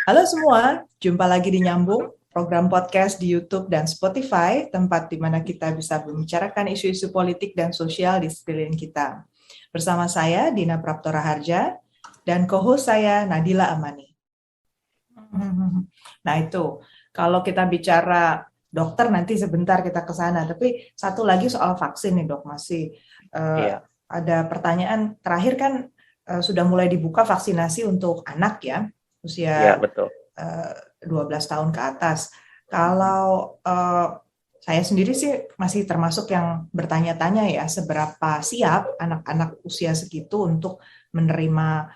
Halo semua, jumpa lagi di Nyambung, program podcast di YouTube dan Spotify, tempat di mana kita bisa membicarakan isu-isu politik dan sosial di sekeliling kita. Bersama saya, Dina Praptora Harja, dan co-host saya, Nadila Amani. Nah itu, kalau kita bicara dokter nanti sebentar kita ke sana, tapi satu lagi soal vaksin nih dok, masih eh, Iya, ada pertanyaan terakhir kan sudah mulai dibuka vaksinasi untuk anak ya, iya usia betul. 12 tahun ke atas. Kalau saya sendiri sih masih termasuk yang bertanya-tanya ya, seberapa siap anak-anak usia segitu untuk menerima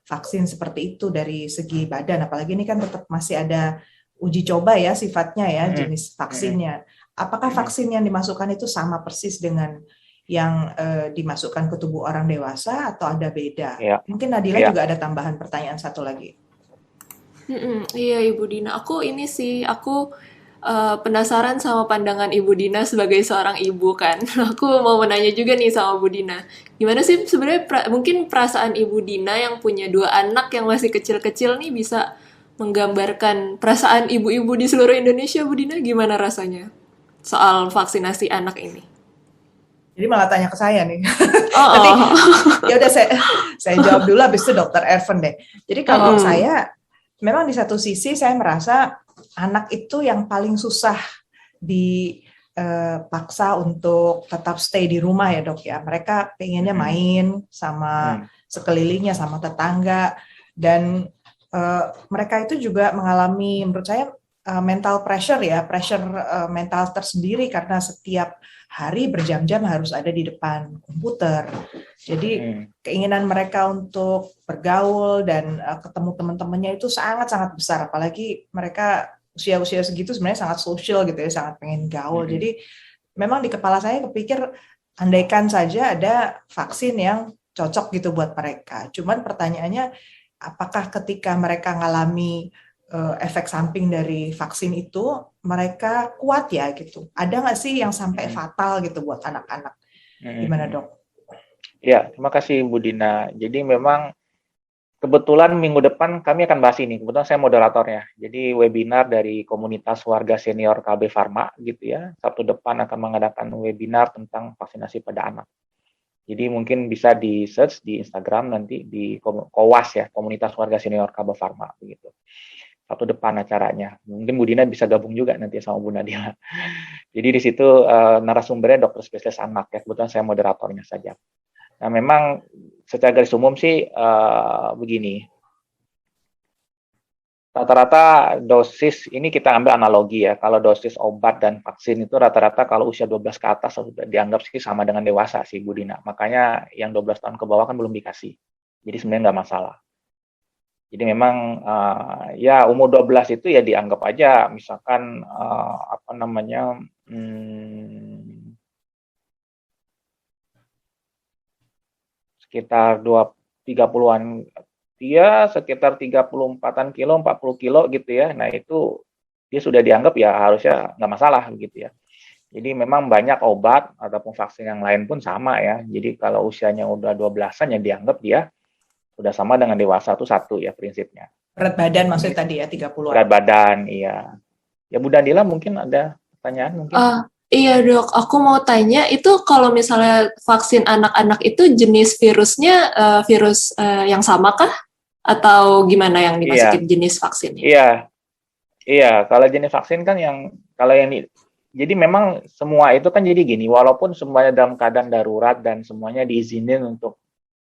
vaksin seperti itu dari segi badan. Apalagi ini kan tetap masih ada uji coba ya sifatnya ya, Mm-mm, jenis mm-mm, vaksinnya. Apakah mm-mm. vaksin yang dimasukkan itu sama persis dengan yang dimasukkan ke tubuh orang dewasa atau ada beda? Iya, Mungkin Nadila iya. juga ada tambahan pertanyaan satu lagi. Iya Ibu Dina, aku penasaran sama pandangan Ibu Dina sebagai seorang ibu kan. Aku mau menanya juga nih sama Bu Dina, gimana sih sebenarnya mungkin perasaan Ibu Dina yang punya dua anak yang masih kecil-kecil nih bisa menggambarkan perasaan ibu-ibu di seluruh Indonesia, Bu Dina, gimana rasanya soal vaksinasi anak ini? Jadi malah tanya ke saya nih. Tapi Oh, ya udah saya jawab dulu habis itu Dokter Erven deh. Jadi oh. kalau saya memang di satu sisi saya merasa anak itu yang paling susah dipaksa untuk tetap stay di rumah ya dok ya. Mereka pengennya Mm-mm, main sama mm, sekelilingnya, sama tetangga, dan mereka itu juga mengalami menurut saya mental pressure ya, pressure mental tersendiri karena setiap hari berjam-jam harus ada di depan komputer. Jadi mm, keinginan mereka untuk bergaul dan ketemu teman-temannya itu sangat-sangat besar. Apalagi mereka usia-usia segitu sebenarnya sangat sosial gitu ya, sangat pengen gaul. mm-mm, Jadi memang di kepala saya kepikir andaikan saja ada vaksin yang cocok gitu buat mereka. Cuman pertanyaannya apakah ketika mereka ngalami efek samping dari vaksin itu mereka kuat ya gitu. Ada nggak sih yang sampai mm-mm, fatal gitu buat anak-anak? Gimana mm-mm. dok? Iya, terima kasih Bu Dina. Jadi memang kebetulan minggu depan kami akan bahas ini. Kebetulan saya moderatornya. Jadi webinar dari komunitas warga senior KB Farma gitu ya. Sabtu depan akan mengadakan webinar tentang vaksinasi pada anak. Jadi mungkin bisa di search di Instagram nanti di Kowas ya, komunitas warga senior KB Farma begitu. Sabtu depan acaranya. Mungkin Bu Dina bisa gabung juga nanti sama Bu Nadia. Jadi di situ narasumbernya dokter spesialis anak ya. Kebetulan saya moderatornya saja. Nah, memang secara garis umum sih begini. Rata-rata dosis ini kita ambil analogi ya. Kalau dosis obat dan vaksin itu rata-rata kalau usia 12 ke atas sudah dianggap sih sama dengan dewasa sih Bu Dina. Makanya yang 12 tahun ke bawah kan belum dikasih. Jadi sebenarnya nggak masalah. Jadi memang ya umur 12 itu ya dianggap aja misalkan apa namanya sekitar 30-an, dia sekitar 34-an kilo, 40 kilo gitu ya. Nah itu dia sudah dianggap ya harusnya nggak masalah gitu ya. Jadi memang banyak obat ataupun vaksin yang lain pun sama ya. Jadi kalau usianya udah 12-an ya dianggap dia sudah sama dengan dewasa, itu satu ya prinsipnya. Berat badan Ini maksudnya tadi ya 30-an. berat badan, iya. Ya Bu Danila mungkin ada pertanyaan mungkin? Ah, iya dok, aku mau tanya itu kalau misalnya vaksin anak-anak itu jenis virusnya virus yang sama kah? Atau gimana yang dimasukin Iya, jenis vaksinnya? iya, iya. Kalau jenis vaksin kan yang kalau yang jadi memang semua itu kan jadi gini, walaupun semuanya dalam keadaan darurat dan semuanya diizinin untuk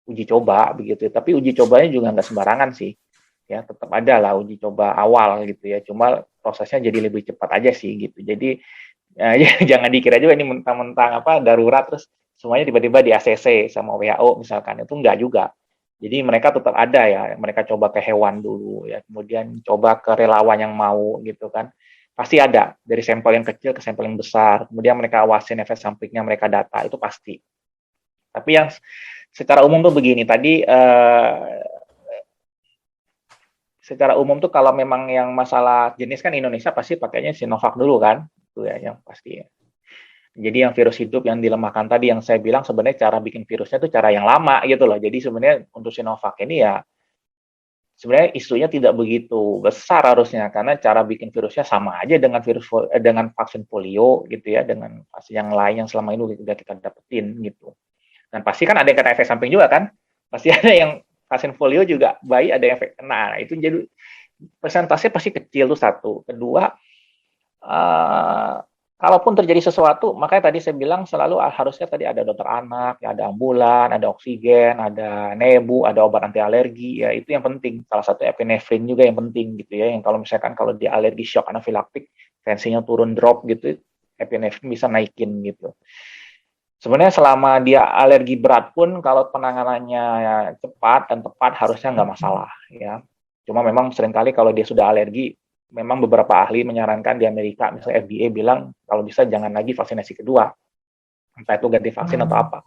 uji coba begitu, tapi uji cobanya juga nggak sembarangan sih. Ya, tetap ada lah uji coba awal gitu ya. Cuma prosesnya jadi lebih cepat aja sih gitu. Jadi ya, jangan dikira juga ini mentang-mentang apa darurat terus semuanya tiba-tiba di ACC sama WHO misalkan, itu enggak juga. Jadi mereka tetap ada ya, mereka coba ke hewan dulu ya, kemudian coba ke relawan yang mau gitu kan. Pasti ada dari sampel yang kecil ke sampel yang besar, kemudian mereka awasin efek sampingnya, mereka data itu pasti. Tapi yang secara umum tuh begini, tadi secara umum tuh kalau memang yang masalah jenis kan Indonesia pasti pakainya Sinovac dulu kan, itu ya yang pasti. Jadi yang virus hidup yang dilemahkan tadi yang saya bilang sebenarnya cara bikin virusnya itu cara yang lama gitu loh. Jadi sebenarnya untuk Sinovac ini ya sebenarnya isunya tidak begitu besar harusnya, karena cara bikin virusnya sama aja dengan dengan vaksin polio gitu ya, dengan vaksin yang lain yang selama ini udah kita dapetin gitu. Dan pasti kan ada yang kena efek samping juga kan, pasti ada yang vaksin polio juga bayi ada yang efek kena. Nah, itu jadi persentase pasti kecil tuh satu. Kedua, kalaupun terjadi sesuatu, makanya tadi saya bilang selalu harusnya tadi ada dokter anak, ya, ada ambulan, ada oksigen, ada nebu, ada obat anti alergi, ya itu yang penting. Salah satu epinefrin juga yang penting gitu ya. Yang kalau misalkan kalau dia alergi shock anafilaktik, tensinya turun drop gitu, epinefrin bisa naikin gitu. Sebenarnya selama dia alergi berat pun kalau penanganannya cepat dan tepat harusnya nggak masalah ya. Cuma memang seringkali kalau dia sudah alergi, memang beberapa ahli menyarankan di Amerika, misalnya FDA bilang kalau bisa jangan lagi vaksinasi kedua, entah itu ganti vaksin atau apa.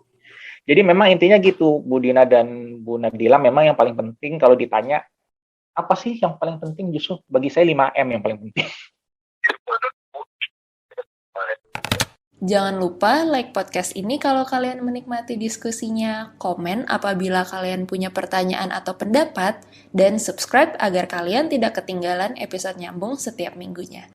Jadi memang intinya gitu, Bu Dina dan Bu Nabila, memang yang paling penting kalau ditanya, apa sih yang paling penting, justru bagi saya 5M yang paling penting. Jangan lupa like podcast ini kalau kalian menikmati diskusinya, komen apabila kalian punya pertanyaan atau pendapat, dan subscribe agar kalian tidak ketinggalan episode nyambung setiap minggunya.